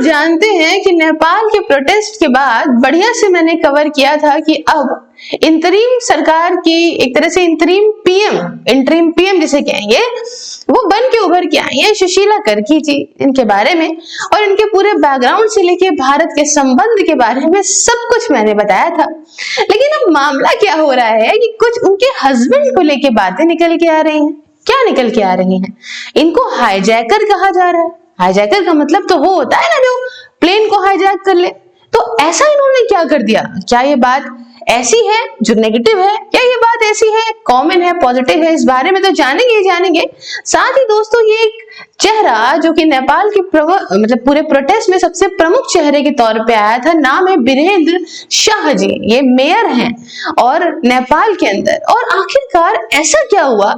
आप जानते हैं कि नेपाल के प्रोटेस्ट के बाद बढ़िया से मैंने कवर किया था कि अब इंतरिम सरकार की एक तरह से इंतरिम पीएम जिसे कहेंगे, वो बन के उभर के आई है सुशीला कर्की जी। इनके बारे में और इनके पूरे बैकग्राउंड से लेके भारत के संबंध के बारे में सब कुछ मैंने बताया था। लेकिन अब मामला क्या हो रहा है कि कुछ उनके हस्बैंड को लेके बातें निकल के आ रही हैं। क्या निकल के आ रही हैं? इनको हाईजैकर कहा जा रहा है। हाईजैकर का मतलब तो वो होता है ना जो प्लेन को हाईजैक कर ले। तो ऐसा इन्होंने क्या कर दिया? क्या ये बात ऐसी है जो नेगेटिव है, या ये बात ऐसी है कॉमन है, पॉजिटिव है? इस बारे में तो जानेंगे। साथ ही दोस्तों, ये एक चेहरा जो कि नेपाल के मतलब पूरे प्रोटेस्ट में सबसे प्रमुख चेहरे के तौर पे आया था, नाम है बीरेंद्र शाह जी। ये मेयर हैं और नेपाल के अंदर। और आखिरकार ऐसा क्या हुआ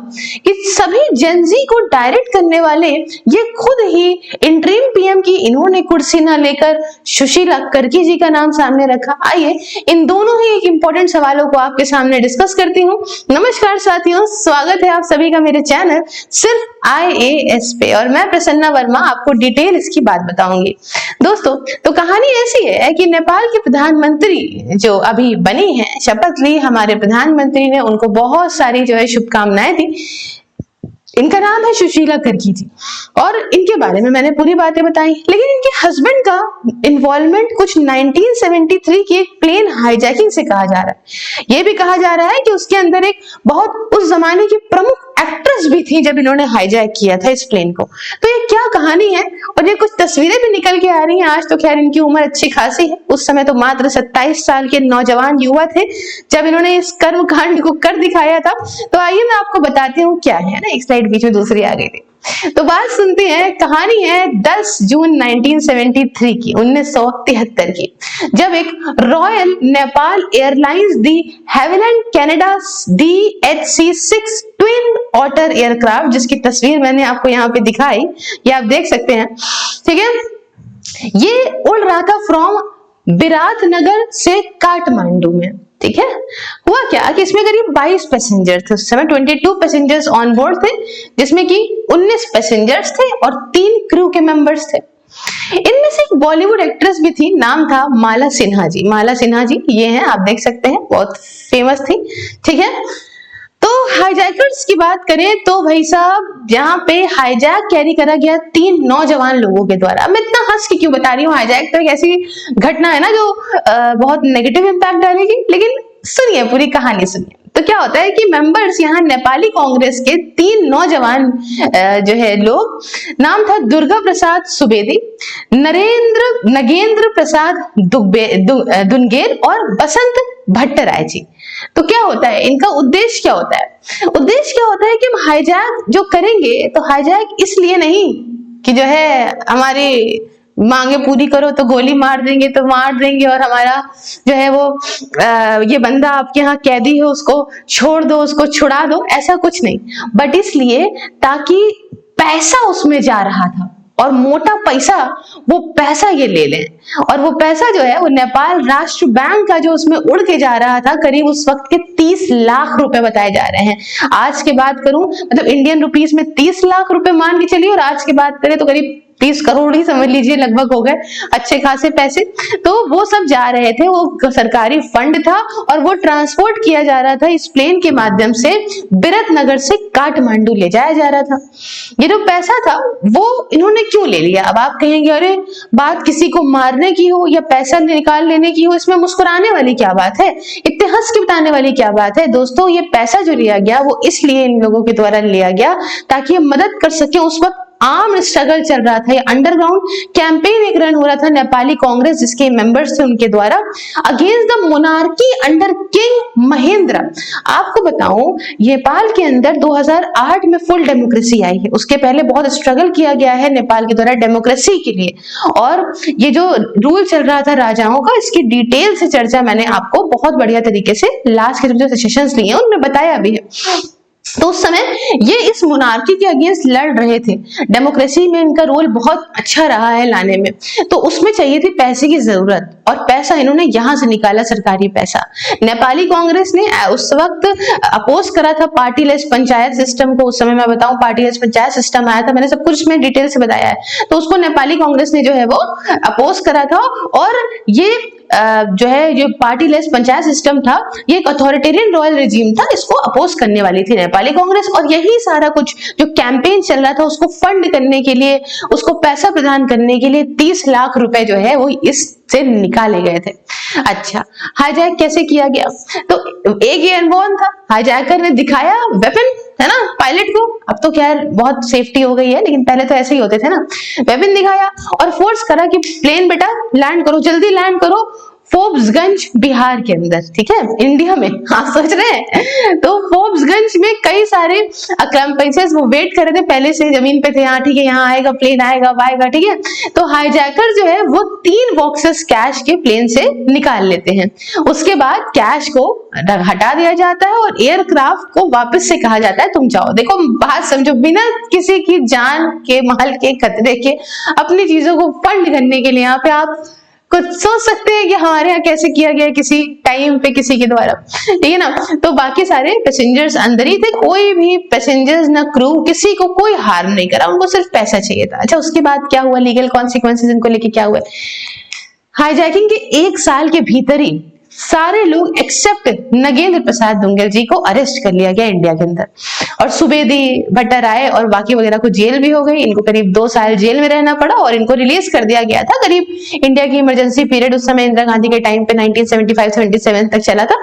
कि सभी जेनजी को डायरेक्ट करने वाले ये खुद ही इंटरिम पीएम की इन्होंने कुर्सी ना लेकर सुशीला कर्की जी का नाम सामने रखा। आइए इन दोनों ही एक इंपॉर्टेंट सवालों को आपके सामने डिस्कस करती हूँ। नमस्कार साथियों, स्वागत है आप सभी का मेरे चैनल सिर्फ IAS पे, और मैं प्रसन्ना वर्मा आपको डिटेल इसकी बात बताऊंगी। दोस्तों, तो कहानी ऐसी है कि नेपाल के प्रधानमंत्री जो अभी बनी है, शपथ ली हमारे प्रधानमंत्री ने, उनको बहुत सारी जो है शुभकामनाएं दी। इनका नाम है सुशीला कर्की जी और इनके बारे में मैंने पूरी बातें बताई। लेकिन इनके हस्बैंड का इन्वॉल्वमेंट कुछ 1973 की एक प्लेन हाईजैकिंग से कहा जा रहा है। यह भी कहा जा रहा है कि उसके अंदर एक बहुत उस जमाने की प्रमुख एक्ट्रेस भी थी जब इन्होंने हाईजैक किया था इस प्लेन को। तो ये क्या कहानी है? और ये कुछ तस्वीरें भी निकल के आ रही हैं। आज तो खैर इनकी उम्र अच्छी खासी है, उस समय तो मात्र 27 साल के नौजवान युवा थे जब इन्होंने इस कर्मकांड को कर दिखाया था। तो आइए मैं आपको बताती हूँ क्या है ना। एक स्लाइड बीच में दूसरी आ गई थी, तो बात सुनते हैं। कहानी है 10 जून 1973 की, 1973 की, जब एक Royal Nepal Airlines de Havilland Canada DHC-6 Twin Otter aircraft, जिसकी तस्वीर मैंने आपको यहाँ पे दिखाई, ये आप देख सकते हैं, ठीक है। ये उड़ रहा था फ्रॉम विराटनगर से काठमांडू में, ठीक है। हुआ क्या कि इसमें करीब 22 पैसेंजर थे उस समय, 22 पैसेंजर्स ऑन बोर्ड थे, जिसमें कि 19 पैसेंजर्स थे और 3 क्रू के मेंबर्स थे। इनमें से एक बॉलीवुड एक्ट्रेस भी थी, नाम था माला सिन्हा जी। माला सिन्हा जी ये हैं, आप देख सकते हैं, बहुत फेमस थी, ठीक है। तो हाईजैकर्स की बात करें तो भाई साहब, यहाँ पे हाईजैक कैरी करा गया 3 नौजवान लोगों के द्वारा। मैं इतना हंस के क्यों बता रही हूँ? हाईजैक तो एक ऐसी घटना है ना जो बहुत नेगेटिव इम्पैक्ट डालेगी, लेकिन सुनिए, पूरी कहानी सुनिए। तो क्या होता है कि मेंबर्स यहाँ नेपाली कांग्रेस के 3 नौजवान जो है लोग, नाम था दुर्गा प्रसाद सुवेदी, नगेंद्र प्रसाद दुनगेर और बसंत भट्टराय जी। तो क्या होता है, इनका उद्देश्य क्या होता है? उद्देश्य क्या होता है कि हम हाईजैक जो करेंगे तो हाईजैक इसलिए नहीं कि जो है हमारी मांगे पूरी करो तो गोली मार देंगे तो मार देंगे, और हमारा जो है वो ये बंदा आपके यहाँ कैदी है उसको छोड़ दो, उसको छुड़ा दो, ऐसा कुछ नहीं। बट इसलिए ताकि पैसा उसमें जा रहा था और मोटा पैसा, वो पैसा ये ले लें। और वो पैसा जो है वो नेपाल राष्ट्र बैंक का जो उसमें उड़ के जा रहा था, करीब उस वक्त के 30 लाख रुपए बताए जा रहे हैं। आज की बात करूं मतलब इंडियन रुपीस में 30 लाख रुपए मान के चलिए, और आज की बात करें तो करीब 30 करोड़ ही समझ लीजिए लगभग हो गए, अच्छे खासे पैसे। तो वो सब जा रहे थे, वो सरकारी फंड था और वो ट्रांसपोर्ट किया जा रहा था इस प्लेन के माध्यम से, विराटनगर से काठमांडू ले जाया जा रहा था। ये जो पैसा था वो इन्होंने क्यों ले लिया? अब आप कहेंगे अरे बात किसी को मारने की हो या पैसा निकाल लेने की हो, इसमें मुस्कुराने वाली क्या बात है, इतने हंस के बताने वाली क्या बात है? दोस्तों, ये पैसा जो लिया गया वो इसलिए इन लोगों के द्वारा लिया गया ताकि ये मदद कर सके। उस वक्त आर्म स्ट्रगल चल रहा था, ये अंडरग्राउंड कैंपेन एक रन हो रहा था नेपाली कांग्रेस जिसके मेंबर्स थे उनके द्वारा, against the monarchy under king Mahendra. आपको बताऊं, नेपाल के अंदर 2008 में फुल डेमोक्रेसी आई है, उसके पहले बहुत स्ट्रगल किया गया है नेपाल के द्वारा डेमोक्रेसी के लिए। और ये जो रूल चल रहा था राजाओं का, इसकी डिटेल से चर्चा मैंने आपको बहुत बढ़िया तरीके से लास्ट के जो सेशंस लिए हैं उनमें बताया भी है। तो उस समय ये इस मोनार्की के अगेंस्ट लड़ रहे थे। डेमोक्रेसी में इनका रोल बहुत अच्छा रहा है लाने में। तो उसमें चाहिए थी पैसे की जरूरत, और पैसा इन्होंने यहां से निकाला, सरकारी पैसा। नेपाली कांग्रेस ने उस वक्त अपोज करा था पार्टी लेस पंचायत सिस्टम को। उस समय मैं बताऊं, पार्टी लेस पंचायत सिस्टम आया था, मैंने सब कुछ में डिटेल से बताया है। तो उसको नेपाली कांग्रेस ने जो है वो अपोज करा था, और ये जो है जो पार्टी लेस पंचायत सिस्टम था, ये एक अथॉरिटेरियन रॉयल रिजीम था, इसको अपोज करने वाली थी नेपाली कांग्रेस। और यही सारा कुछ जो कैंपेन चल रहा था उसको फंड करने के लिए, उसको पैसा प्रदान करने के लिए 30 लाख रुपए जो है वो इससे निकाले गए थे। अच्छा, हाईजैक कैसे किया गया? तो एक एयरबोर्न था, हाईजैकर ने दिखाया वेपन, है ना, पायलट को। अब तो खैर बहुत सेफ्टी हो गई है, लेकिन पहले तो ऐसे ही होते थे ना। वेपन दिखाया और फोर्स करा कि प्लेन बेटा लैंड करो, जल्दी लैंड करो फोर्ब्सगंज बिहार के अंदर, ठीक है, इंडिया में। हाँ, सोच रहे हैं। तो फोर्ब्सगंज में कई सारे अक्रम्पेंसेस वो वेट कर रहे थे, पहले से जमीन पे थे। हाँ ठीक है, यहाँ आएगा प्लेन, आएगा, ठीक है। तो हाईजैकर जो है वो 3 बॉक्सेस कैश के प्लेन से निकाल लेते हैं। उसके बाद कैश को हटा दिया जाता है और एयरक्राफ्ट को वापस से कहा जाता है तुम जाओ। देखो बात समझो, बिना किसी की जान के, माल के खतरे के अपनी चीजों को फंड करने के लिए यहाँ पे आप कुछ सोच सकते हैं कि हमारे यहाँ कैसे किया गया किसी टाइम पे किसी के द्वारा, ठीक है ना। तो बाकी सारे पैसेंजर्स अंदर ही थे, कोई भी पैसेंजर्स ना क्रू, किसी को कोई हार्म नहीं करा, उनको सिर्फ पैसा चाहिए था। अच्छा, उसके बाद क्या हुआ, लीगल कॉन्सिक्वेंसेस इनको लेके क्या हुआ? हाईजैकिंग के 1 साल के भीतर ही सारे लोग एक्सेप्ट नगेंद्र प्रसाद दुंगल जी को अरेस्ट कर लिया गया इंडिया के अंदर, और सुबेदी भट्टाराय और बाकी वगैरह को जेल भी हो गई। इनको करीब 2 साल जेल में रहना पड़ा और इनको रिलीज कर दिया गया था। करीब इंडिया की इमरजेंसी पीरियड उस समय इंदिरा गांधी के टाइम पे 1975-77 तक चला था,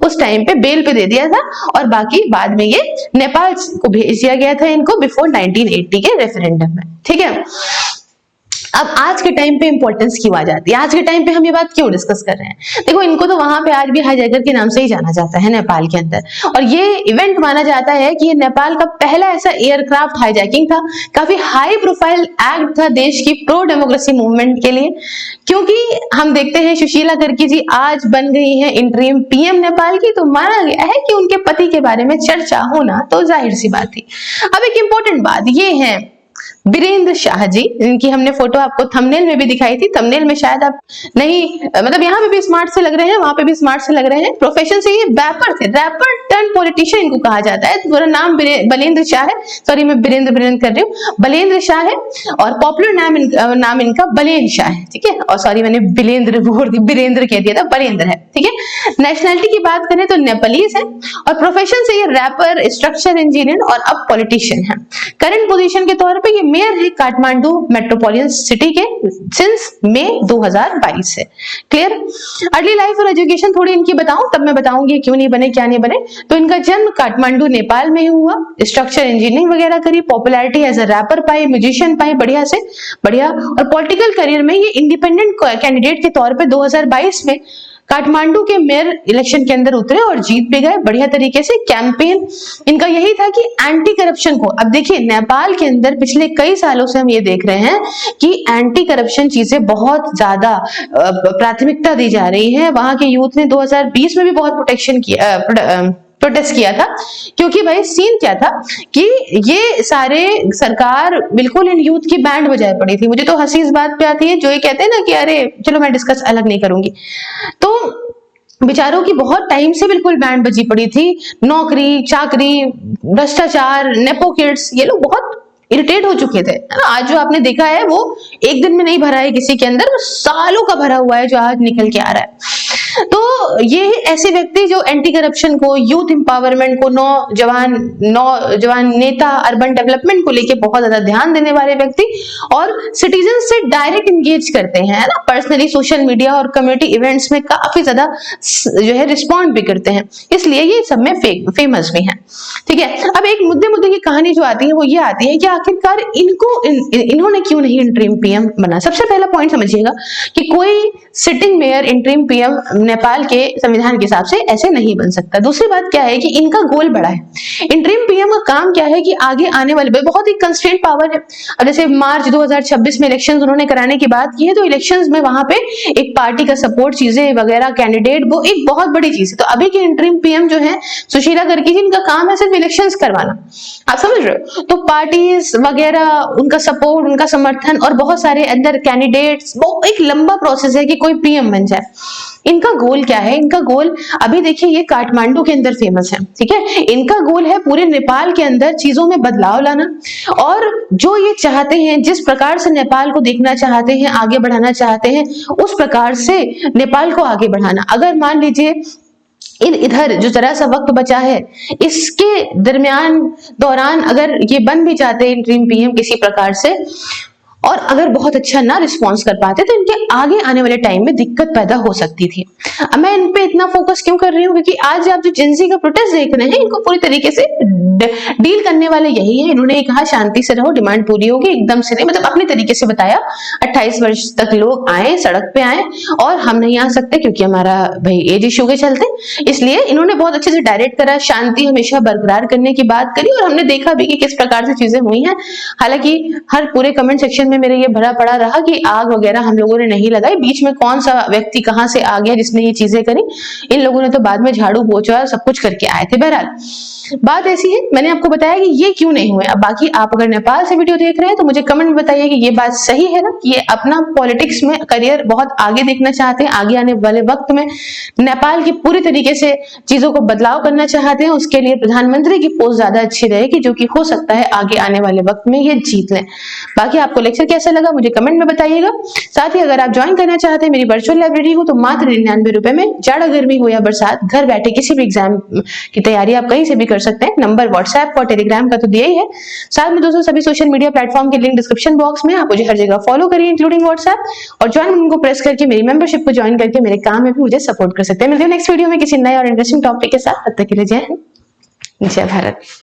उस टाइम पे बेल पे दे दिया था, और बाकी बाद में ये नेपाल को भेज दिया गया था इनको बिफोर 1980 के रेफरेंडम में, ठीक है। अब आज के टाइम पे इंपॉर्टेंस क्यों आ जाती है, आज के टाइम पे हम ये बात क्यों डिस्कस कर रहे हैं? देखो, इनको तो वहां पे आज भी हाईजैकर के नाम से ही जाना जाता है नेपाल के अंदर, और ये इवेंट माना जाता है कि ये नेपाल का पहला ऐसा एयरक्राफ्ट हाईजैकिंग था। काफी हाई प्रोफाइल एक्ट था देश की प्रो डेमोक्रेसी मूवमेंट के लिए, क्योंकि हम देखते हैं सुशीला करकी जी आज बन गई है इंटरिम पीएम नेपाल की, तो माना गया है कि उनके पति के बारे में चर्चा होना तो जाहिर सी बात थी। अब एक इंपॉर्टेंट बात ये है, वीरेंद्र शाह जी, इनकी हमने फोटो आपको थंबनेल में भी दिखाई थी, थंबनेल में शायद आप नहीं, मतलब यहाँ पे भी स्मार्ट से लग रहे हैं, वहां पे भी स्मार्ट से लग रहे हैं। प्रोफेशन से ये रैपर थे, रैपर टर्न पॉलिटिशियन इनको कहा जाता है। पूरा नाम बलेंद्र शाह है, सॉरी मैं वीरेंद्र कर रही हूँ, बलेंद्र शाह है, और पॉपुलर नाम इनका बलेन शाह है, ठीक है। और सॉरी मैंने वीरेंद्र कह दिया था, बलेंद्र है, ठीक है। नेशनलिटी की बात करें तो नेपालीज है, और प्रोफेशन से ये रैपर, स्ट्रक्चर इंजीनियर और अब पॉलिटिशियन है। करंट पोजीशन के तौर पे ये मेयर है काठमांडू मेट्रोपॉलिटन सिटी के सिंस मई 2022 से। क्लियर? अर्ली लाइफ और एजुकेशन थोड़ी इनकी बताऊं, तब मैं बताऊंगी क्यों नहीं बने, क्या नहीं बने। तो इनका जन्म काठमांडू नेपाल में ही हुआ, स्ट्रक्चर इंजीनियरिंग वगैरह करी, पॉपुलैरिटी एज अ रैपर पाई, म्यूजिशियन पाई, बढ़िया से बढ़िया। और पॉलिटिकल करियर में ये इंडिपेंडेंट कैंडिडेट के तौर पे 2022 में काठमांडू के मेयर इलेक्शन के अंदर उतरे और जीत भी गए बढ़िया तरीके से। कैंपेन इनका यही था कि एंटी करप्शन को, अब देखिए नेपाल के अंदर पिछले कई सालों से हम ये देख रहे हैं कि एंटी करप्शन चीजें बहुत ज्यादा प्राथमिकता दी जा रही है। वहां के यूथ ने 2020 में भी बहुत प्रोटेस्ट किया था, क्योंकि भाई सीन क्या था कि ये सारे सरकार बिल्कुल इन यूथ की बैंड बजाए पड़ी थी। मुझे तो हंसी इस बात पे आती है जो ये कहते हैं ना कि अरे चलो मैं डिस्कस अलग नहीं करूंगी, तो बेचारों की बहुत टाइम से बिल्कुल बैंड बजी पड़ी थी। नौकरी चाकरी, भ्रष्टाचार, नेपो किड्स, ये लोग बहुत इरिटेट हो चुके थे। आज जो आपने देखा है वो एक दिन में नहीं भरा है किसी के अंदर, वो सालों का भरा हुआ है जो आज निकल के आ रहा है। तो ये ऐसे व्यक्ति जो एंटी करप्शन को, यूथ एम्पावरमेंट को, नौजवान नेता, अर्बन डेवलपमेंट को लेके बहुत ज्यादा ध्यान देने वाले व्यक्ति, और सिटीजन से डायरेक्ट इंगेज करते हैं ना, पर्सनली सोशल मीडिया और कम्युनिटी इवेंट्स में काफी ज्यादा जो है रिस्पॉन्ड भी करते हैं, इसलिए ये सब में फेमस भी हैं। ठीक है, अब एक मुद्दे की कहानी जो आती है वो ये आती है कि आखिरकार इन्होंने क्यों नहीं इंटरिम पीएम बना। सबसे पहला पॉइंट समझिएगा कि कोई sitting mayor interim PM Nepal के संविधान के हिसाब से ऐसे नहीं बन सकता। दूसरी बात क्या है कि इनका गोल बड़ा है। इंटरिम पीएम का काम क्या है कि आगे आने वाले बहुत ही कंस्ट्रेंट पावर है। अब जैसे मार्च 2026 में इलेक्शंस उन्होंने कराने की बात की है, तो इलेक्शंस में वहां पे एक पार्टी का सपोर्ट, चीजें वगैरह, कैंडिडेट, वो एक बहुत बड़ी चीज है। तो अभी के इंटरिम पीएम जो है सुशीला गर्गी जी, इनका काम है सिर्फ इलेक्शंस करवाना, आप समझ रहे हो। तो पार्टीज वगैरह, उनका सपोर्ट, उनका समर्थन और बहुत सारे अंदर कैंडिडेट्स, वो एक लंबा प्रोसेस है कि कोई पीएम बन जाए। इनका गोल क्या है? इनका गोल, अभी देखिए ये काठमांडू के अंदर फेमस है, ठीक है। इनका गोल है पूरे नेपाल के अंदर चीजों में बदलाव लाना, और जो ये चाहते हैं, जिस प्रकार से नेपाल को देखना चाहते हैं, आगे बढ़ाना चाहते हैं, उस प्रकार से नेपाल को आगे बढ़ाना। अगर मान लीजिए इधर जो जरा सा वक्त बचा है, इसके दौरान अगर ये बन भी जाते हैं इंटरिम पीएम किसी प्रकार से, और अगर बहुत अच्छा ना रिस्पॉन्स कर पाते, तो इनके आगे आने वाले टाइम में दिक्कत पैदा हो सकती थी। अब मैं इन पे इतना फोकस क्यों कर रही हूँ? क्योंकि आज आप जो जेंजी का प्रोटेस्ट देख रहे हैं, इनको पूरी तरीके से डील करने वाले यही है। इन्होंने ये कहा शांति से रहो, डिमांड पूरी होगी, एकदम से नहीं, मतलब अपने तरीके से बताया। 28 वर्ष तक लोग आए, सड़क पे आए, और हम नहीं आ सकते क्योंकि हमारा भाई एज इशू के चलते, इसलिए इन्होंने बहुत अच्छे से डायरेक्ट करा, शांति हमेशा बरकरार करने की बात करी, और हमने देखा भी कि किस प्रकार से चीजें हुई हैं। हालांकि हर पूरे कमेंट सेक्शन में मेरे ये भरा पड़ा रहा कि आग वगैरह हम लोगों ने नहीं लगाई, बीच में कौन सा व्यक्ति कहां से आ गया जिसने ये चीजें करी। इन लोगों ने तो बाद में झाड़ू पोछा सब कुछ करके आए थे। बहरहाल बात ऐसी है, मैंने आपको बताया कि ये क्यों नहीं हुए। अब बाकी आप अगर नेपाल से वीडियो देख रहे हैं तो मुझे कमेंट में बताइए कि ये बात सही है ना, ये अपना पॉलिटिक्स में करियर बहुत आगे देखना चाहते हैं, आगे आने वाले वक्त में नेपाल की पूरी तरीके से चीजों को बदलाव करना चाहते हैं, उसके लिए प्रधानमंत्री की पोस्ट ज्यादा अच्छी रहेगी, जो कि हो सकता है आगे आने वाले वक्त में ये जीत लें। बाकी आपको लेक्चर कैसा लगा मुझे कमेंट में बताइएगा। साथ ही अगर आप ज्वाइन करना चाहते हैं मेरी वर्चुअल लाइब्रेरी को, तो मात्र 99 रुपए में, जाड़ा गर्मी हो या बरसात, घर बैठे किसी भी एग्जाम की तैयारी आप कहीं से भी कर सकते हैं। नंबर व्हाट्सएप और टेलीग्राम का तो दिया ही है, साथ में दोस्तों सभी सोशल मीडिया प्लेटफॉर्म के लिंक डिस्क्रिप्शन बॉक्स में। आप मुझे हर जगह फॉलो करिए इंक्लूडिंग व्हाट्सएप, और ज्वाइन बटन को प्रेस करके मेरी मेंबरशिप को ज्वाइन करके मेरे काम में भी मुझे सपोर्ट कर सकते हैं। मिलते हैं नेक्स्ट वीडियो में किसी नए और इंटरेस्टिंग टॉपिक के साथ। तब तक के लिए जय हिंद, जय भारत।